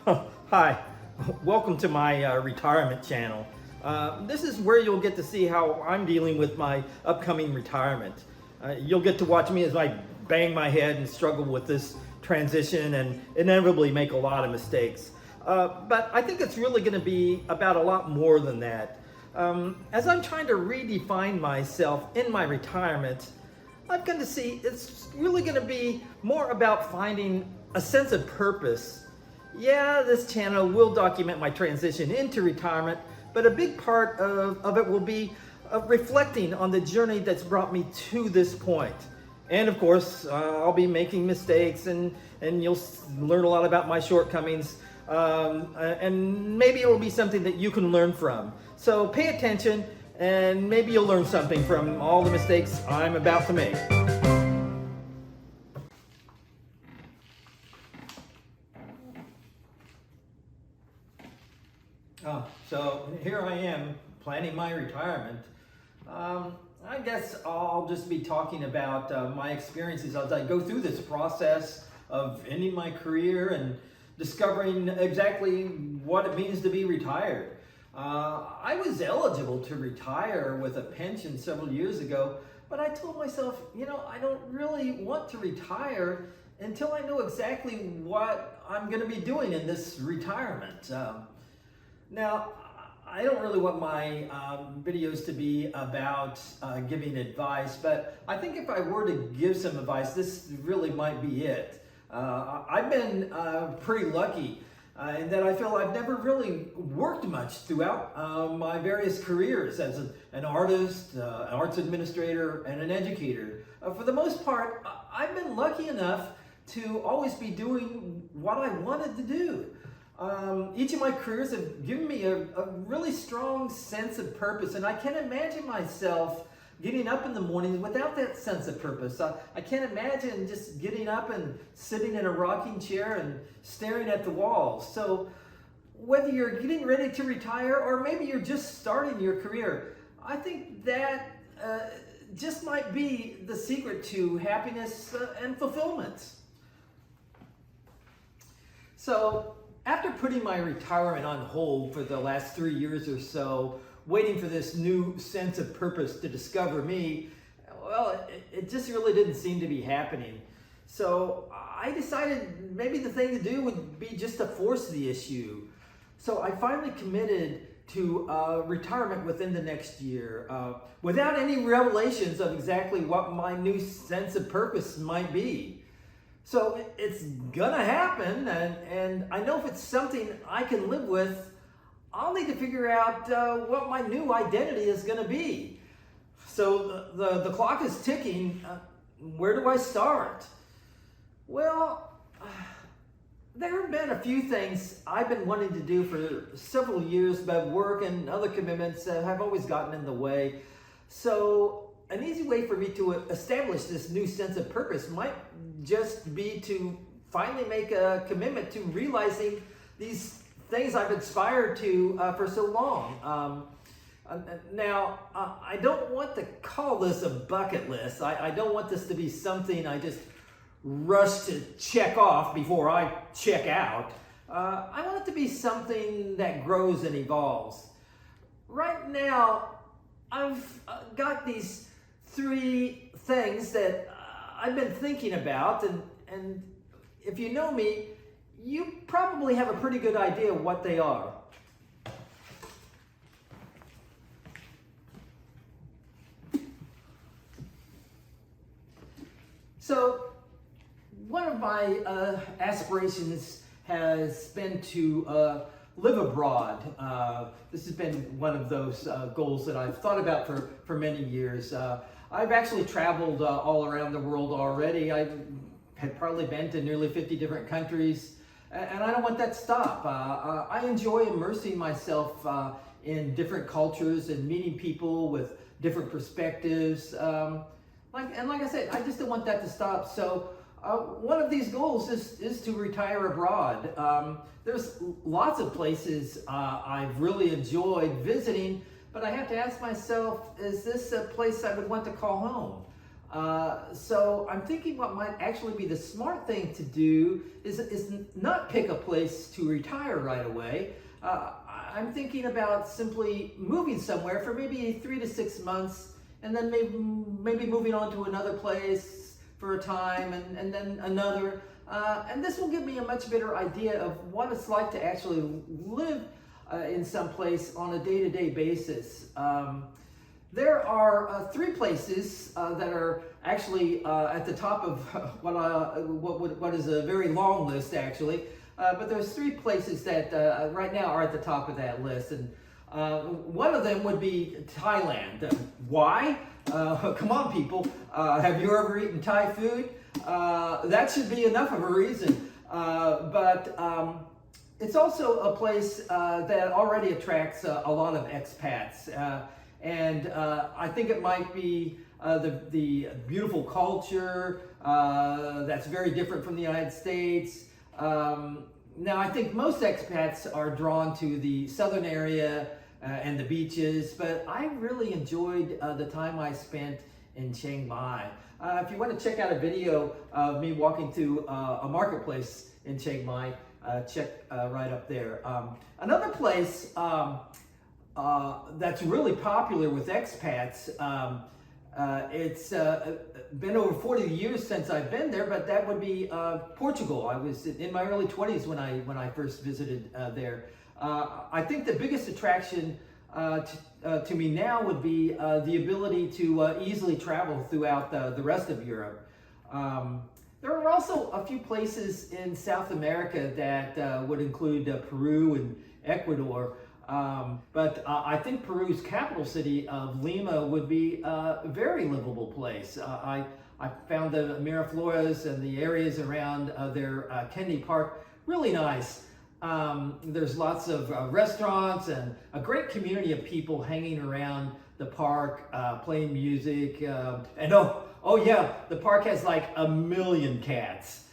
Hi, welcome to my retirement channel. This is where you'll get to see how I'm dealing with my upcoming retirement. You'll get to watch me as I bang my head and struggle with this transition and inevitably make a lot of mistakes. But I think it's really going to be about a lot more than that. As I'm trying to redefine myself in my retirement, I've come to see it's really going to be more about finding a sense of purpose. Yeah, this channel will document my transition into retirement, but a big part of it will be reflecting on the journey that's brought me to this point. And of course, I'll be making mistakes and you'll learn a lot about my shortcomings. And maybe it will be something that you can learn from. So pay attention and maybe you'll learn something from all the mistakes I'm about to make. So here I am planning my retirement. I guess I'll just be talking about my experiences as I go through this process of ending my career and discovering exactly what it means to be retired. I was eligible to retire with a pension several years ago, but I told myself, I don't really want to retire until I know exactly what I'm going to be doing in this retirement. Now, I don't really want my videos to be about giving advice, but I think if I were to give some advice, this really might be it. I've been pretty lucky in that I feel I've never really worked much throughout my various careers as an artist, an arts administrator, and an educator. For the most part, I've been lucky enough to always be doing what I wanted to do. Each of my careers have given me a really strong sense of purpose, and I can't imagine myself getting up in the morning without that sense of purpose. I can't imagine just getting up and sitting in a rocking chair and staring at the walls. So whether you're getting ready to retire or maybe you're just starting your career, I think that just might be the secret to happiness and fulfillment. So after putting my retirement on hold for the last 3 years or so, waiting for this new sense of purpose to discover me, well, it just really didn't seem to be happening. So I decided maybe the thing to do would be just to force the issue. So I finally committed to retirement within the next year, without any revelations of exactly what my new sense of purpose might be. So it's gonna happen, and I know if it's something I can live with, I'll need to figure out what my new identity is gonna be. So the clock is ticking. Where do I start? Well, there have been a few things I've been wanting to do for several years, but work and other commitments have always gotten in the way. So an easy way for me to establish this new sense of purpose might just be to finally make a commitment to realizing these things I've aspired to for so long. Now, I don't want to call this a bucket list. I don't want this to be something I just rush to check off before I check out. I want it to be something that grows and evolves. Right now, I've got these 3 things that I've been thinking about, and if you know me, you probably have a pretty good idea of what they are. So, one of my aspirations has been to live abroad. This has been one of those goals that I've thought about for many years. I've actually traveled all around the world already. I had probably been to nearly 50 different countries, and I don't want that to stop. I enjoy immersing myself in different cultures and meeting people with different perspectives. Like I said, I just don't want that to stop. So one of these goals is to retire abroad. There's lots of places I've really enjoyed visiting, but I have to ask myself, is this a place I would want to call home? So I'm thinking what might actually be the smart thing to do is not pick a place to retire right away. I'm thinking about simply moving somewhere for maybe 3 to 6 months, and then maybe moving on to another place for a time, and then another. And this will give me a much better idea of what it's like to actually live in some place on a day-to-day basis. There are 3 places that are actually at the top of what is a very long list, actually. But there's 3 places that right now are at the top of that list, and one of them would be Thailand. Why? Come on, people. Have you ever eaten Thai food? That should be enough of a reason. But it's also a place that already attracts a lot of expats. And I think it might be the beautiful culture that's very different from the United States. Now, I think most expats are drawn to the southern area and the beaches, but I really enjoyed the time I spent in Chiang Mai. If you want to check out a video of me walking through a marketplace in Chiang Mai, check right up there. Another place that's really popular with expats, it's been over 40 years since I've been there, but that would be Portugal. I was in my early 20s when I first visited there. I think the biggest attraction to me now would be the ability to easily travel throughout the rest of Europe. There are also a few places in South America that would include Peru and Ecuador. But I think Peru's capital city of Lima would be a very livable place. I found the Miraflores and the areas around their Kennedy Park really nice. There's lots of restaurants and a great community of people hanging around the park, playing music. And oh yeah, the park has like 1 million cats.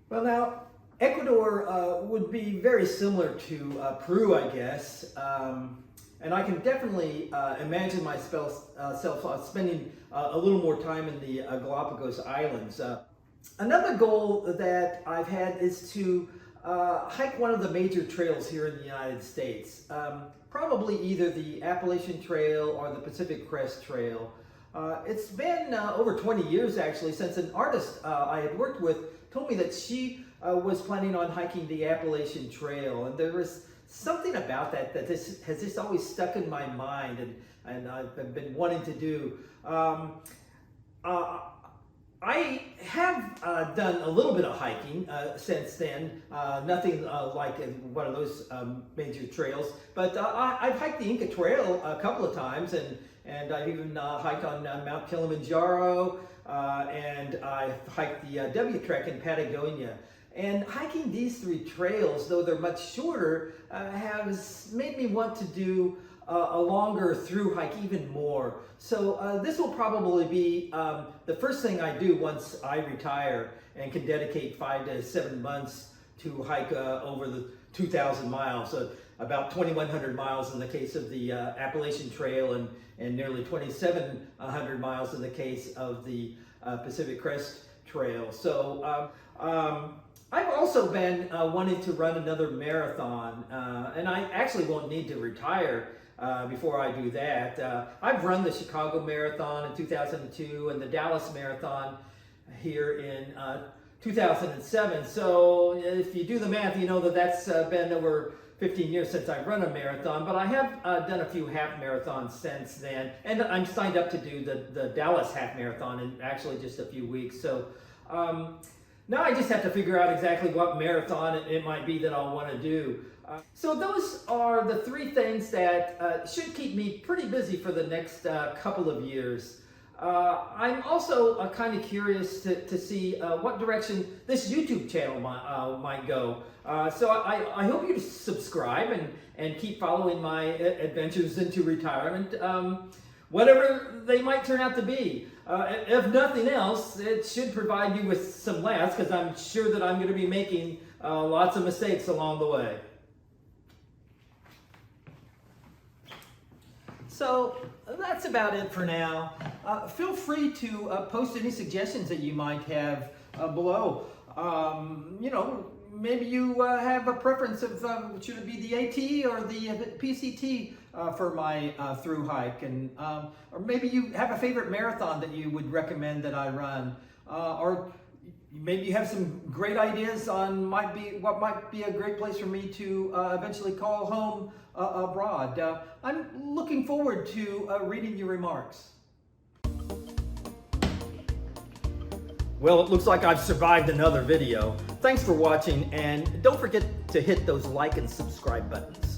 Well, now, Ecuador would be very similar to Peru, I guess. And I can definitely imagine myself spending a little more time in the Galapagos Islands. Another goal that I've had is to hike one of the major trails here in the United States. Probably either the Appalachian Trail or the Pacific Crest Trail. It's been over 20 years actually since an artist I had worked with told me that she was planning on hiking the Appalachian Trail, and there was something about that has just always stuck in my mind, and I've been wanting to do. I have done a little bit of hiking since then, nothing like one of those major trails, but I've hiked the Inca Trail a couple of times, and I've even hiked on Mount Kilimanjaro, and I hiked the W Trek in Patagonia. And hiking these 3 trails, though they're much shorter, has made me want to do a longer through hike even more. So this will probably be the first thing I do once I retire and can dedicate 5 to 7 months to hike over the 2,000 miles, about 2,100 miles in the case of the Appalachian Trail, and nearly 2,700 miles in the case of the Pacific Crest Trail. So I've also been wanting to run another marathon, and I actually won't need to retire before I do that. I've run the Chicago Marathon in 2002 and the Dallas Marathon here in 2007. So if you do the math, you know that that's been over 15 years since I've run a marathon, but I have done a few half marathons since then, and I'm signed up to do the Dallas half marathon in actually just a few weeks. So now I just have to figure out exactly what marathon it might be that I'll want to do. So those are the 3 things that should keep me pretty busy for the next couple of years. I'm also kind of curious to see what direction this YouTube channel might go. So I hope you subscribe and keep following my adventures into retirement, whatever they might turn out to be. If nothing else, it should provide you with some laughs, because I'm sure that I'm going to be making lots of mistakes along the way. So that's about it for now. Feel free to post any suggestions that you might have below. Maybe you have a preference of should it be the AT or the PCT for my through hike, and or maybe you have a favorite marathon that you would recommend that I run, or maybe you have some great ideas on what might be a great place for me to eventually call home abroad. I'm looking forward to reading your remarks. Well, it looks like I've survived another video. Thanks for watching, and don't forget to hit those like and subscribe buttons.